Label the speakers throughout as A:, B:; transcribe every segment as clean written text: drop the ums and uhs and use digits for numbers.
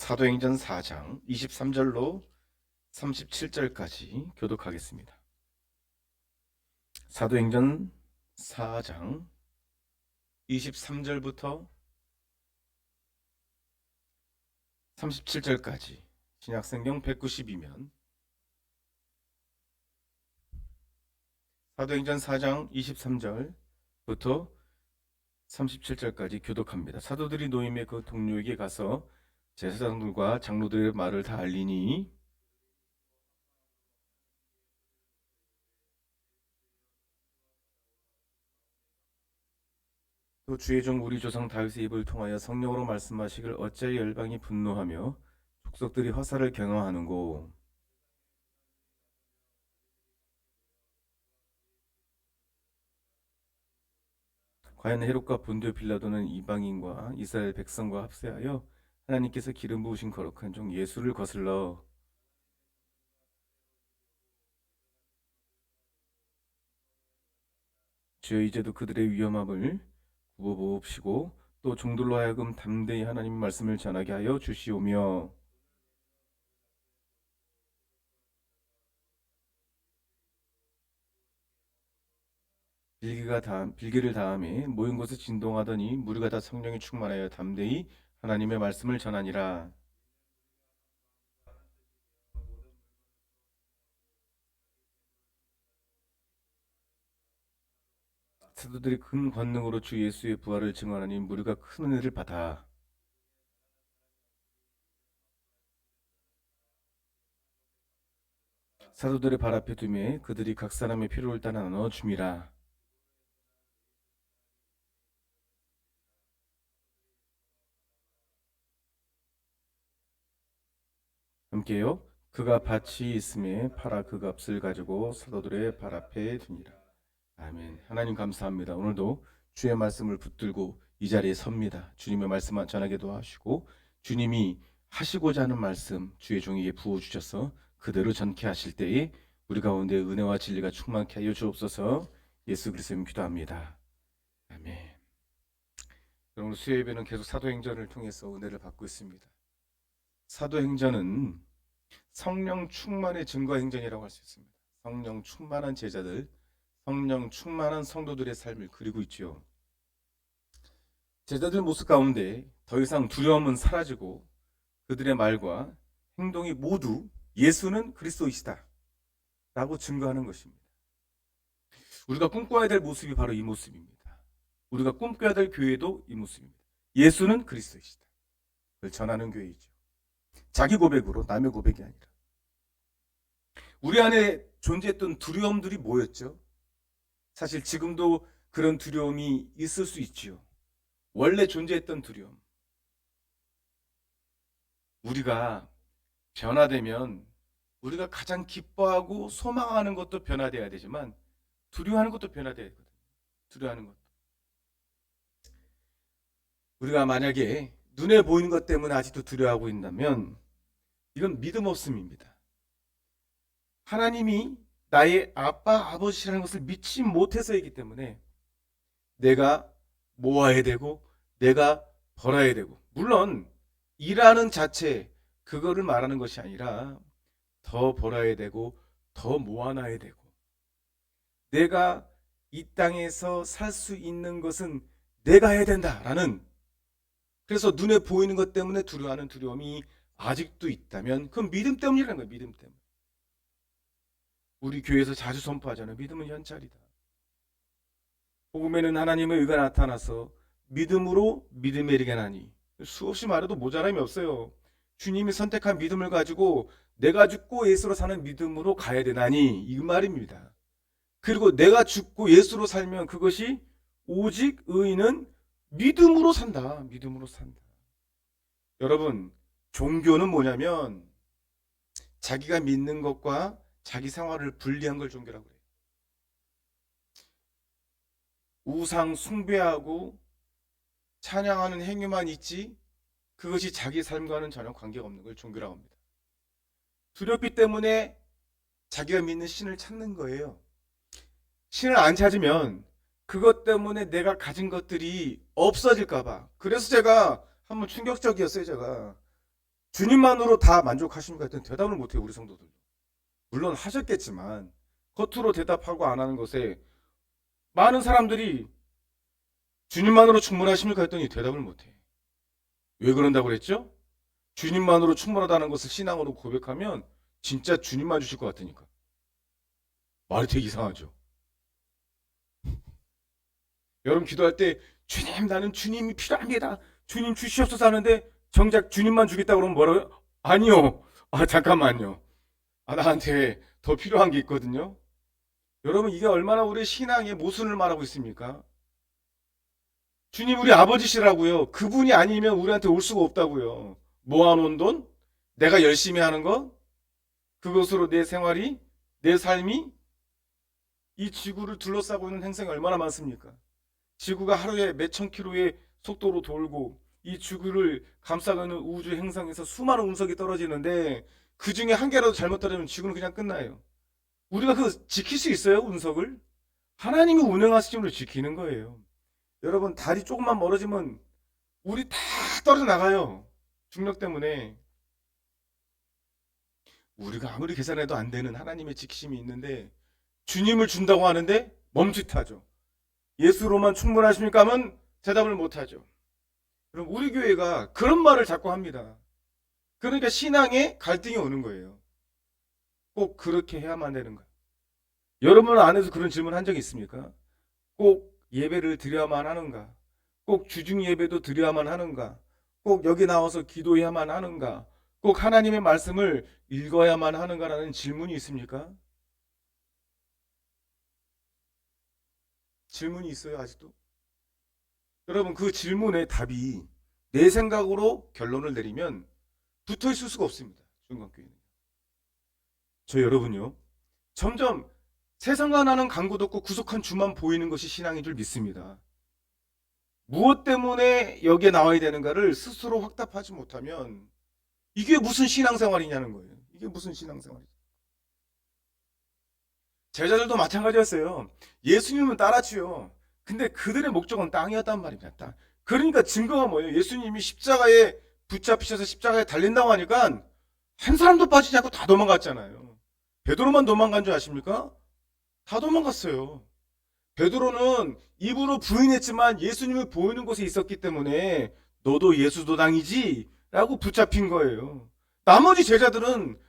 A: 사도행전 4장 23절로 37절까지 교독하겠습니다. 사도행전 4장 23절부터 37절까지 신약성경 192면 사도행전 4장 23절부터 37절까지 교독합니다. 사도들이 노임의 그 동료에게 가서 제사장들과 장로들의 말을 다 알리니 또 주의 종 우리 조상 다윗의 입을 통하여 성령으로 말씀하시길 어찌하여 열방이 분노하며 족속들이 화살을 경영하는고. 과연 헤롯과 본디오 빌라도는 이방인과 이스라엘 백성과 합세하여 하나님께서 기름 부으신 거룩한 종 예수를 거슬러 주여 이제도 그들의 위험함을 굽어보옵시고 또 종들로 하여금 담대히 하나님 말씀을 전하게 하여 주시오며 빌기를 다음에 모인 곳에 진동하더니 무리가 다 성령이 충만하여 담대히 하나님의 말씀을 전하니라. 사도들이 큰 권능으로 주 예수의 부활을 증언하니 무리가 큰 은혜를 받아 사도들의 발 앞에 두매 그들이 각 사람의 필요를 따라 나눠 줌이라. 함께요. 그가 밭이 있음에 팔아 그 값을 가지고 사도들의 발 앞에 두니라. 아멘. 하나님 감사합니다. 오늘도 주의 말씀을 붙들고 이 자리에 섭니다. 주님의 말씀만 전하게 도와주시고 주님이 하시고자 하는 말씀 주의 종에게 부어주셔서 그대로 전케 하실 때에 우리 가운데 은혜와 진리가 충만케 하여 주옵소서. 예수 그리스도님 기도합니다. 아멘. 오늘 수요예배는 계속 사도행전을 통해서 은혜를 받고 있습니다. 사도행전은 성령 충만의 증거행전이라고 할 수 있습니다. 성령 충만한 제자들, 성령 충만한 성도들의 삶을 그리고 있죠. 제자들 모습 가운데 더 이상 두려움은 사라지고 그들의 말과 행동이 모두 예수는 그리스도이시다 라고 증거하는 것입니다. 우리가 꿈꿔야 될 모습이 바로 이 모습입니다. 우리가 꿈꿔야 될 교회도 이 모습입니다. 예수는 그리스도이시다. 그걸 전하는 교회이죠. 자기 고백으로, 남의 고백이 아니라. 우리 안에 존재했던 두려움들이 뭐였죠? 사실 지금도 그런 두려움이 있을 수 있지요. 원래 존재했던 두려움. 우리가 변화되면 우리가 가장 기뻐하고 소망하는 것도 변화돼야 되지만 두려워하는 것도 변화돼야 되거든요. 두려워하는 것도. 우리가 만약에 눈에 보이는 것 때문에 아직도 두려워하고 있다면 이건 믿음 없음입니다. 하나님이 나의 아빠, 아버지라는 것을 믿지 못해서이기 때문에 내가 모아야 되고 내가 벌어야 되고, 물론 일하는 자체 그거를 말하는 것이 아니라 더 벌어야 되고 더 모아놔야 되고, 내가 이 땅에서 살 수 있는 것은 내가 해야 된다라는, 그래서 눈에 보이는 것 때문에 두려워하는 두려움이 아직도 있다면 그건 믿음 때문이라는 거예요. 믿음 때문에. 우리 교회에서 자주 선포하잖아요. 믿음은 현찰이다. 복음에는 하나님의 의가 나타나서 믿음으로 믿음에 이르게 하나니, 수없이 말해도 모자람이 없어요. 주님이 선택한 믿음을 가지고 내가 죽고 예수로 사는 믿음으로 가야 되나니, 이 말입니다. 그리고 내가 죽고 예수로 살면 그것이 오직 의인은 믿음으로 산다. 믿음으로 산다. 여러분, 종교는 뭐냐면 자기가 믿는 것과 자기 생활을 분리한 걸 종교라고 그래요. 우상 숭배하고 찬양하는 행위만 있지 그것이 자기 삶과는 전혀 관계가 없는 걸 종교라고 합니다. 두렵기 때문에 자기가 믿는 신을 찾는 거예요. 신을 안 찾으면 그것 때문에 내가 가진 것들이 없어질까 봐. 그래서 제가 한번 충격적이었어요. 제가 주님만으로 다 만족하십니까? 했더니 대답을 못해요, 우리 성도들. 물론 하셨겠지만 겉으로 대답하고 안 하는 것에 많은 사람들이 주님만으로 충분하십니까? 했더니 대답을 못해. 왜 그런다고 그랬죠? 주님만으로 충분하다는 것을 신앙으로 고백하면 진짜 주님만 주실 것 같으니까. 말이 되게 이상하죠. 여러분 기도할 때 주님 나는 주님이 필요합니다. 주님 주시옵소서 하는데 정작 주님만 주겠다 그러면 뭐라고요? 아니요. 잠깐만요. 나한테 더 필요한 게 있거든요. 여러분 이게 얼마나 우리 신앙의 모순을 말하고 있습니까? 주님 우리 아버지시라고요. 그분이 아니면 우리한테 올 수가 없다고요. 모아놓은 돈? 내가 열심히 하는 것? 그것으로 내 생활이? 내 삶이? 이 지구를 둘러싸고 있는 행성이 얼마나 많습니까? 지구가 하루에 몇천 킬로의 속도로 돌고 이 지구를 감싸고 있는 우주 행성에서 수많은 운석이 떨어지는데 그 중에 한 개라도 잘못 떨어지면 지구는 그냥 끝나요. 우리가 그 지킬 수 있어요, 운석을? 하나님이 운행하시는 지키는 거예요. 여러분 달이 조금만 멀어지면 우리 다 떨어져 나가요. 중력 때문에. 우리가 아무리 계산해도 안 되는 하나님의 지키심이 있는데 주님을 준다고 하는데 멈칫하죠. 예수로만 충분하십니까? 하면 대답을 못하죠. 그럼 우리 교회가 그런 말을 자꾸 합니다. 그러니까 신앙에 갈등이 오는 거예요. 꼭 그렇게 해야만 되는가? 여러분 안에서 그런 질문 한 적 있습니까? 꼭 예배를 드려야만 하는가? 꼭 주중 예배도 드려야만 하는가? 꼭 여기 나와서 기도해야만 하는가? 꼭 하나님의 말씀을 읽어야만 하는가라는 질문이 있습니까? 질문이 있어요, 아직도? 여러분, 그 질문의 답이 내 생각으로 결론을 내리면 붙어 있을 수가 없습니다. 중간교회는. 저 여러분요, 점점 세상과 나는 강구도 없고 구속한 주만 보이는 것이 신앙인 줄 믿습니다. 무엇 때문에 여기에 나와야 되는가를 스스로 확답하지 못하면 이게 무슨 신앙생활이냐는 거예요. 이게 무슨 신앙생활이죠. 제자들도 마찬가지였어요. 예수님은 따랐지요. 근데 그들의 목적은 땅이었단 말입니다. 땅. 그러니까 증거가 뭐예요? 예수님이 십자가에 붙잡히셔서 십자가에 달린다고 하니까 한 사람도 빠지지 않고 다 도망갔잖아요. 베드로만 도망간 줄 아십니까? 다 도망갔어요. 베드로는 입으로 부인했지만 예수님을 보이는 곳에 있었기 때문에 너도 예수 도당이지? 라고 붙잡힌 거예요. 나머지 제자들은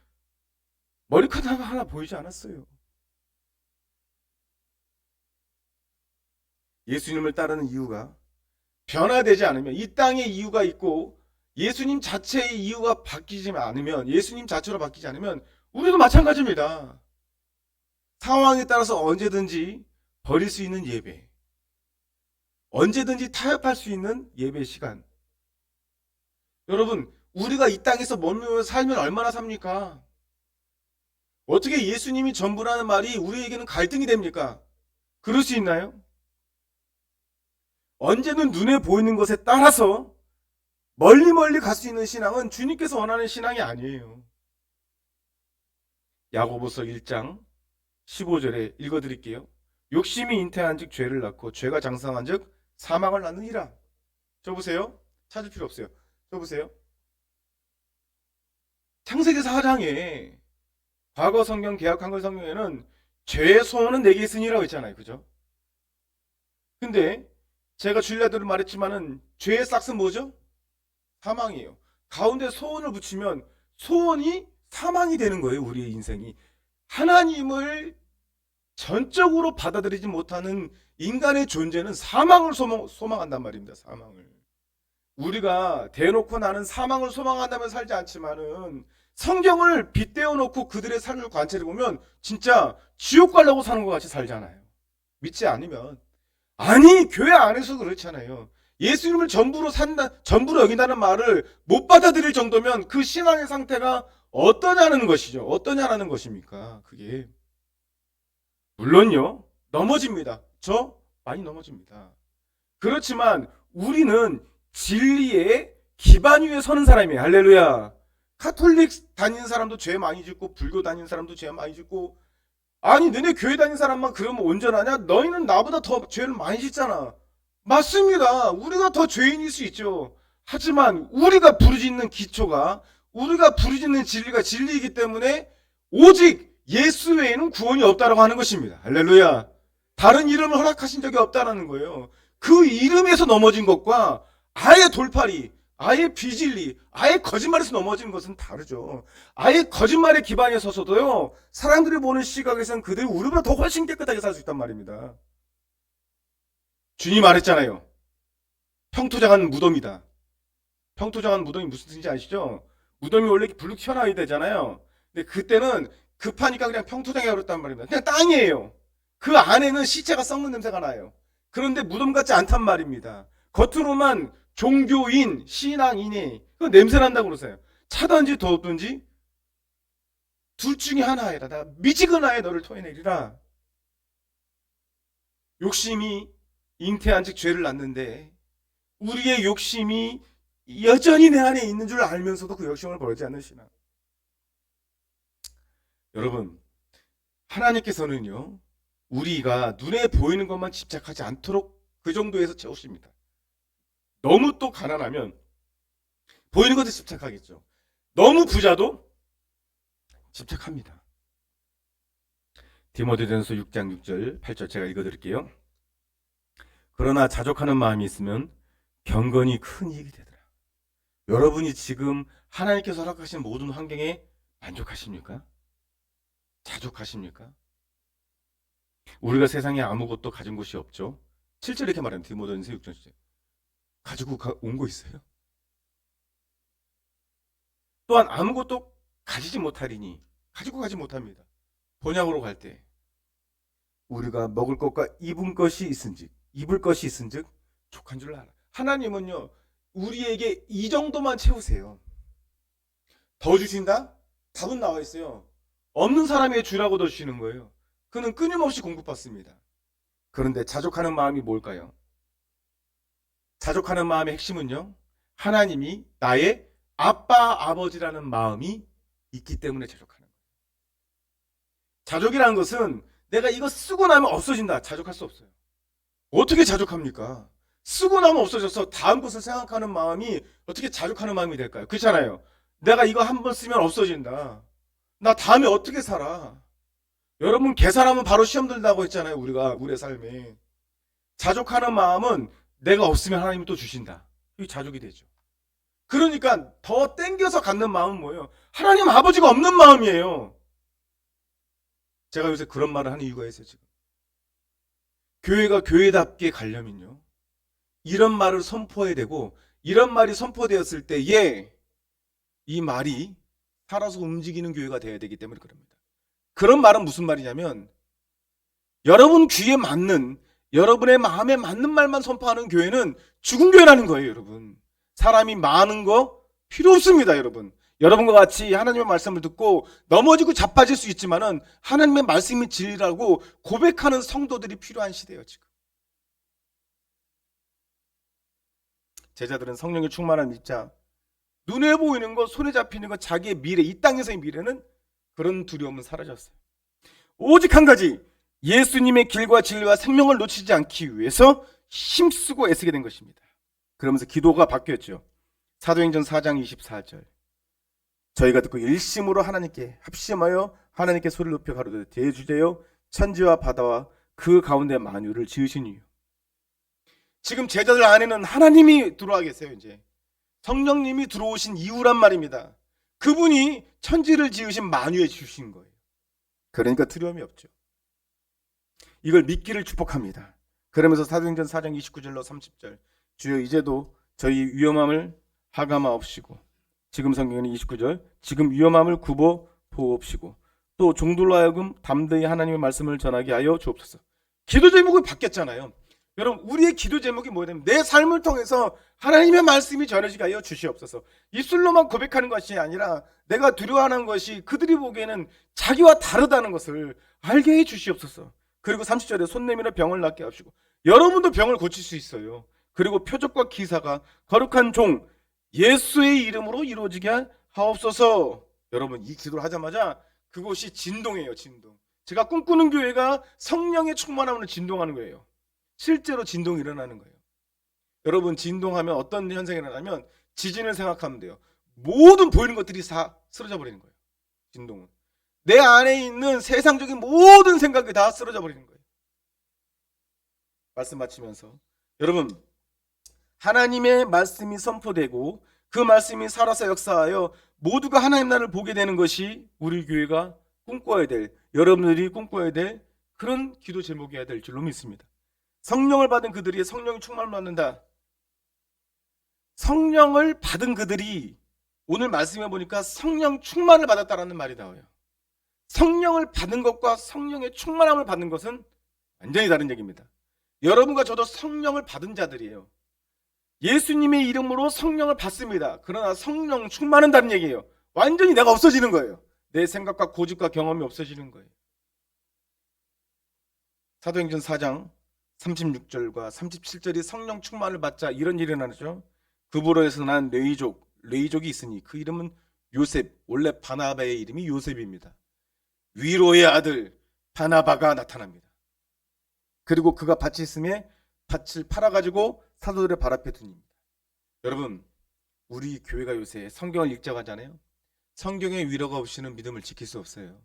A: 머리카락 하나 보이지 않았어요. 예수님을 따르는 이유가 변화되지 않으면 이 땅에 이유가 있고 예수님 자체의 이유가 바뀌지 않으면 예수님 자체로 바뀌지 않으면 우리도 마찬가지입니다. 상황에 따라서 언제든지 버릴 수 있는 예배, 언제든지 타협할 수 있는 예배 시간. 여러분 우리가 이 땅에서 머물며 살면 얼마나 삽니까? 어떻게 예수님이 전부라는 말이 우리에게는 갈등이 됩니까? 그럴 수 있나요? 언제는 눈에 보이는 것에 따라서 멀리 갈 수 있는 신앙은 주님께서 원하는 신앙이 아니에요. 야고보서 1장 15절에 읽어드릴게요. 욕심이 잉태한즉 죄를 낳고 죄가 장성한즉 사망을 낳느니라. 저 보세요. 찾을 필요 없어요. 저 보세요. 창세기 4장에 과거 성경, 개역 한글 성경에는 죄의 소원은 내게 있으니라고 했잖아요. 그죠? 근데 제가 줄리아들을 말했지만은 죄의 싹은 뭐죠? 사망이에요. 가운데 소원을 붙이면 소원이 사망이 되는 거예요. 우리의 인생이. 하나님을 전적으로 받아들이지 못하는 인간의 존재는 사망을 소망한단 말입니다. 사망을. 우리가 대놓고 나는 사망을 소망한다면 살지 않지만은 성경을 빗대어 놓고 그들의 삶을 관찰해 보면 진짜 지옥 가려고 사는 것 같이 살잖아요. 믿지 않으면. 아니, 교회 안에서 그렇잖아요. 예수님을 전부로 여긴다는 말을 못 받아들일 정도면 그 신앙의 상태가 어떠냐는 것이죠. 어떠냐라는 것입니까? 그게. 물론요, 넘어집니다. 저 많이 넘어집니다. 그렇지만 우리는 진리의 기반 위에 서는 사람이에요. 할렐루야. 카톨릭 다니는 사람도 죄 많이 짓고 불교 다니는 사람도 죄 많이 짓고 아니 너네 교회 다니는 사람만 그러면 온전하냐? 너희는 나보다 더 죄를 많이 짓잖아. 맞습니다. 우리가 더 죄인일 수 있죠. 하지만 우리가 부르짖는 기초가 우리가 부르짖는 진리가 진리이기 때문에 오직 예수 외에는 구원이 없다라고 하는 것입니다. 할렐루야. 다른 이름을 허락하신 적이 없다라는 거예요. 그 이름에서 넘어진 것과 아예 돌팔이, 아예 비진리, 아예 거짓말에서 넘어진 것은 다르죠. 아예 거짓말에 기반에 서서도요, 사람들이 보는 시각에서는 그들이 우리보다 더 훨씬 깨끗하게 살 수 있단 말입니다. 주님 말했잖아요. 평토장한 무덤이다. 평토장한 무덤이 무슨 뜻인지 아시죠? 무덤이 원래 불룩 튀어나와야 되잖아요. 근데 그때는 급하니까 그냥 평토장에 버렸단 말입니다. 그냥 땅이에요. 그 안에는 시체가 썩는 냄새가 나요. 그런데 무덤 같지 않단 말입니다. 겉으로만 종교인, 신앙인이 그 냄새 난다고 그러세요. 차든지 더든지 둘 중에 하나이라. 나 미지근하에 너를 토해내리라. 욕심이 잉태한 즉 죄를 낳는데 우리의 욕심이 여전히 내 안에 있는 줄 알면서도 그 욕심을 버리지 않으시나. 여러분, 하나님께서는요, 우리가 눈에 보이는 것만 집착하지 않도록 그 정도에서 채우십니다. 너무 또 가난하면 보이는 것에 집착하겠죠. 너무 부자도 집착합니다. 디모데전서 6장 6절 8절 제가 읽어드릴게요. 그러나 자족하는 마음이 있으면 경건이 큰 이익이 되더라. 여러분이 지금 하나님께서 허락하신 모든 환경에 만족하십니까? 자족하십니까? 우리가 세상에 아무것도 가진 곳이 없죠. 실제로 이렇게 말하면 디모데전서 6장 6절 가지고 온 거 있어요? 또한 아무것도 가지지 못하리니 가지고 가지 못합니다. 번향으로 갈 때 우리가 먹을 것과 입을 것이 있은즉 족한 줄 알아. 하나님은요, 우리에게 이 정도만 채우세요. 더 주신다? 답은 나와 있어요. 없는 사람에게 주라고 더 주시는 거예요. 그는 끊임없이 공급받습니다. 그런데 자족하는 마음이 뭘까요? 자족하는 마음의 핵심은요, 하나님이 나의 아빠, 아버지라는 마음이 있기 때문에 자족하는 거예요. 자족이라는 것은 내가 이거 쓰고 나면 없어진다. 자족할 수 없어요. 어떻게 자족합니까? 쓰고 나면 없어져서 다음 것을 생각하는 마음이 어떻게 자족하는 마음이 될까요? 그렇잖아요. 내가 이거 한번 쓰면 없어진다. 나 다음에 어떻게 살아? 여러분, 계산하면 바로 시험 들다고 했잖아요. 우리의 삶에. 자족하는 마음은 내가 없으면 하나님이 또 주신다. 이게 자족이 되죠. 그러니까 더 땡겨서 갖는 마음은 뭐예요? 하나님 아버지가 없는 마음이에요. 제가 요새 그런 말을 하는 이유가 있어요. 지금 교회가 교회답게 가려면요, 이런 말을 선포해야 되고, 이런 말이 선포되었을 때에 이 말이 살아서 움직이는 교회가 되어야 되기 때문에 그럽니다. 그런 말은 무슨 말이냐면, 여러분 귀에 맞는, 여러분의 마음에 맞는 말만 선포하는 교회는 죽은 교회라는 거예요. 여러분, 사람이 많은 거 필요 없습니다. 여러분과 같이 하나님의 말씀을 듣고 넘어지고 자빠질 수 있지만은 하나님의 말씀이 진리라고 고백하는 성도들이 필요한 시대예요. 지금 제자들은 성령의 충만함을 믿자. 눈에 보이는 것, 손에 잡히는 것, 자기의 미래, 이 땅에서의 미래는 그런 두려움은 사라졌어요. 오직 한 가지, 예수님의 길과 진리와 생명을 놓치지 않기 위해서 힘쓰고 애쓰게 된 것입니다. 그러면서 기도가 바뀌었죠. 사도행전 4장 24절 저희가 듣고 일심으로 하나님께 합심하여 하나님께 소리를 높여 가로되 대주제여 천지와 바다와 그 가운데 만유를 지으신 이유. 지금 제자들 안에는 하나님이 들어와 계세요. 이제 성령님이 들어오신 이유란 말입니다. 그분이 천지를 지으신 만유에 주신 거예요. 그러니까 두려움이 없죠. 이걸 믿기를 축복합니다. 그러면서 사도행전 4장 29절로 30절 주여 이제도 저희 위험함을 하감하옵시고, 지금 성경에는 29절 지금 위험함을 굽어 보옵시고 또 종들로 하여금 담대히 하나님의 말씀을 전하게 하여 주옵소서. 기도 제목이 바뀌었잖아요. 여러분, 우리의 기도 제목이 뭐냐면 내 삶을 통해서 하나님의 말씀이 전해지게 하여 주시옵소서. 입술로만 고백하는 것이 아니라 내가 두려워하는 것이 그들이 보기에는 자기와 다르다는 것을 알게 해 주시옵소서. 그리고 30절에 손 내밀어 병을 낫게 하시고, 여러분도 병을 고칠 수 있어요. 그리고 표적과 기사가 거룩한 종 예수의 이름으로 이루어지게 하옵소서. 여러분, 이 기도를 하자마자 그곳이 진동해요. 진동. 제가 꿈꾸는 교회가 성령의 충만함으로 진동하는 거예요. 실제로 진동이 일어나는 거예요. 여러분, 진동하면 어떤 현상이 일어나면 지진을 생각하면 돼요. 모든 보이는 것들이 다 쓰러져 버리는 거예요. 진동은. 내 안에 있는 세상적인 모든 생각이 다 쓰러져 버리는 거예요. 말씀 마치면서 여러분, 하나님의 말씀이 선포되고 그 말씀이 살아서 역사하여 모두가 하나님 나라를 보게 되는 것이 우리 교회가 꿈꿔야 될, 여러분들이 꿈꿔야 될 그런 기도 제목이어야 될 줄로 믿습니다. 성령을 받은 그들이 성령이 충만을 받는다. 성령을 받은 그들이 오늘 말씀해 보니까 성령 충만을 받았다라는 말이 나와요. 성령을 받은 것과 성령의 충만함을 받는 것은 완전히 다른 얘기입니다. 여러분과 저도 성령을 받은 자들이에요. 예수님의 이름으로 성령을 받습니다. 그러나 성령 충만은 다른 얘기예요. 완전히 내가 없어지는 거예요. 내 생각과 고집과 경험이 없어지는 거예요. 사도행전 4장 36절과 37절이 성령 충만을 받자 이런 일이 나죠. 그브로에서 난 레이족이 있으니 그 이름은 요셉, 원래 바나바의 이름이 요셉입니다. 위로의 아들 바나바가 나타납니다. 그리고 그가 밭이 있음에 밭을 팔아가지고 사도들의 발 앞에 둡니다. 여러분, 우리 교회가 요새 성경을 읽자고 하잖아요. 성경의 위로가 없이는 믿음을 지킬 수 없어요.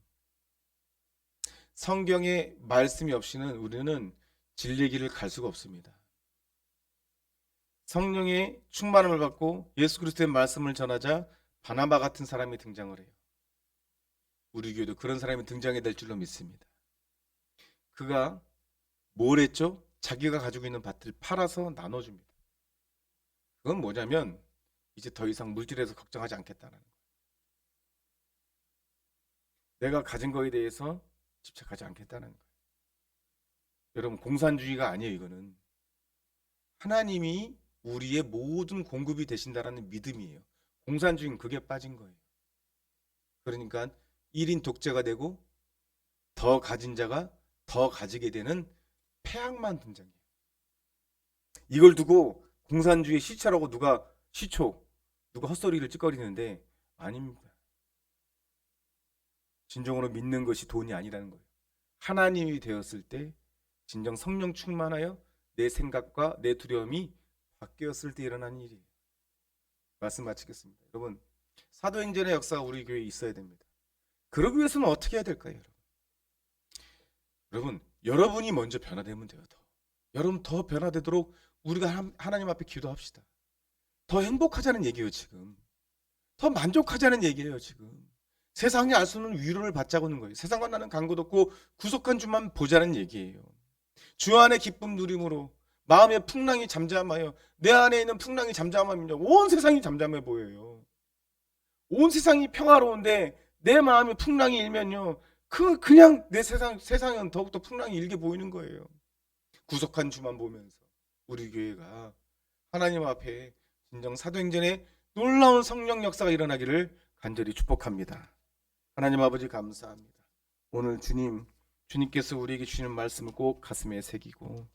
A: 성경의 말씀이 없이는 우리는 진리의 길을 갈 수가 없습니다. 성령의 충만함을 받고 예수 그리스도의 말씀을 전하자 바나바 같은 사람이 등장을 해요. 우리 교회도 그런 사람이 등장해야 될 줄로 믿습니다. 그가 뭘 했죠? 자기가 가지고 있는 밭을 팔아서 나눠줍니다. 그건 뭐냐면 이제 더 이상 물질에서 걱정하지 않겠다는 거예요. 내가 가진 거에 대해서 집착하지 않겠다는 거예요. 여러분, 공산주의가 아니에요. 이거는 하나님이 우리의 모든 공급이 되신다라는 믿음이에요. 공산주의는 그게 빠진 거예요. 그러니까 1인 독재가 되고 더 가진 자가 더 가지게 되는 폐악만 등장해요. 이걸 두고 공산주의 시초라고 누가 헛소리를 찌꺼리는데 아닙니다. 진정으로 믿는 것이 돈이 아니라는 거예요. 하나님이 되었을 때 진정 성령 충만하여 내 생각과 내 두려움이 바뀌었을 때 일어난 일이에요. 말씀 마치겠습니다. 여러분, 사도행전의 역사가 우리 교회에 있어야 됩니다. 그러기 위해서는 어떻게 해야 될까요? 여러분, 여러분이 먼저 변화되면 돼요. 여러분 더 변화되도록 우리가 하나님 앞에 기도합시다. 더 행복하자는 얘기예요. 지금 더 만족하자는 얘기예요. 지금 세상이 알 수 없는 위로를 받자고 하는 거예요. 세상과 나는 간곳 없고 구속한 주만 보자는 얘기예요. 주 안에 기쁨 누림으로 마음의 풍랑이 잠잠하여, 내 안에 있는 풍랑이 잠잠하면요 온 세상이 잠잠해 보여요. 온 세상이 평화로운데 내 마음의 풍랑이 일면요 그냥 내 세상은 더욱더 풍랑이 일게 보이는 거예요. 구속한 주만 보면서 우리 교회가 하나님 앞에 진정 사도행전에 놀라운 성령 역사가 일어나기를 간절히 축복합니다. 하나님 아버지 감사합니다. 오늘 주님께서 우리에게 주시는 말씀을 꼭 가슴에 새기고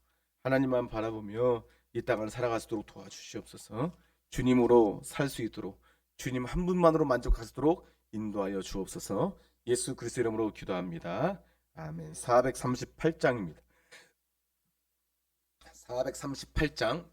A: 하나님만 바라보며 이 땅을 살아갈 수 있도록 도와주시옵소서. 주님으로 살 수 있도록, 주님 한 분만으로 만족할 수 있도록 인도하여 주옵소서. 예수 그리스도 이름으로 기도합니다. 아멘. 438장입니다. 438장.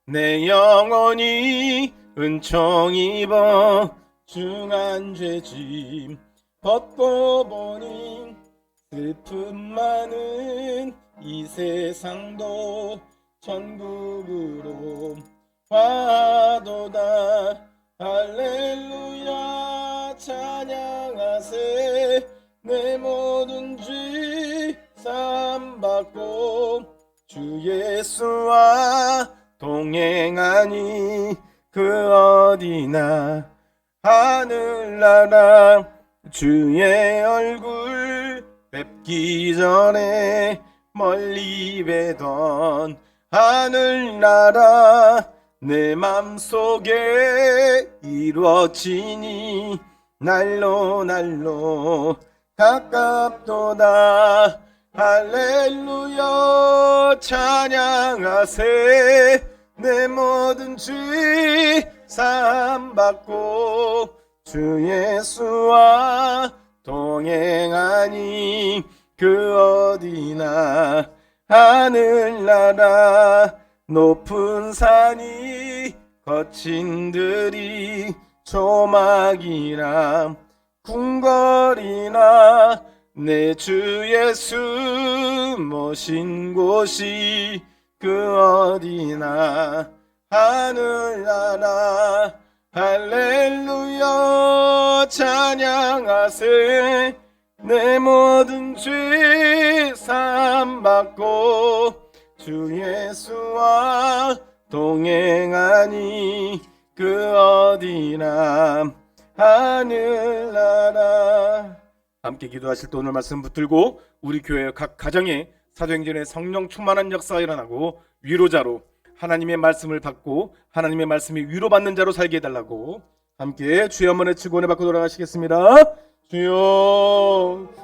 A: 내 영혼이 은총 입어 중한 죄짐 벗고 보니 슬픔 많은 이 세상도 천국으로 화도다. 할렐루야 찬양하세. 내 모든 죄 사함 받고 주 예수와 동행하니 그 어디나 하늘나라 주의 얼굴 뵙기 전에 멀리 뵈던 하늘나라 내 맘속에 이루어지니 날로 가깝도다. 할렐루야 찬양하세. 내 모든 죄 사함 받고 주 예수와 동행하니 그 어디나 하늘나라 높은 산이 거친 들이 조막이라 궁궐이나 내 주 예수 모신 곳이 그 어디나 하늘나라 할렐루야 찬양하세 내 모든 죄 사함 받고 주 예수와 동행하니 그 어디나 하늘나라. 함께 기도하실 때 오늘 말씀 붙들고 우리 교회 각 가정에 사도행전의 성령 충만한 역사가 일어나고 위로자로 하나님의 말씀을 받고 하나님의 말씀이 위로받는 자로 살게 해달라고 함께 주여 한번 외치고 은혜 받고 돌아가시겠습니다. 주여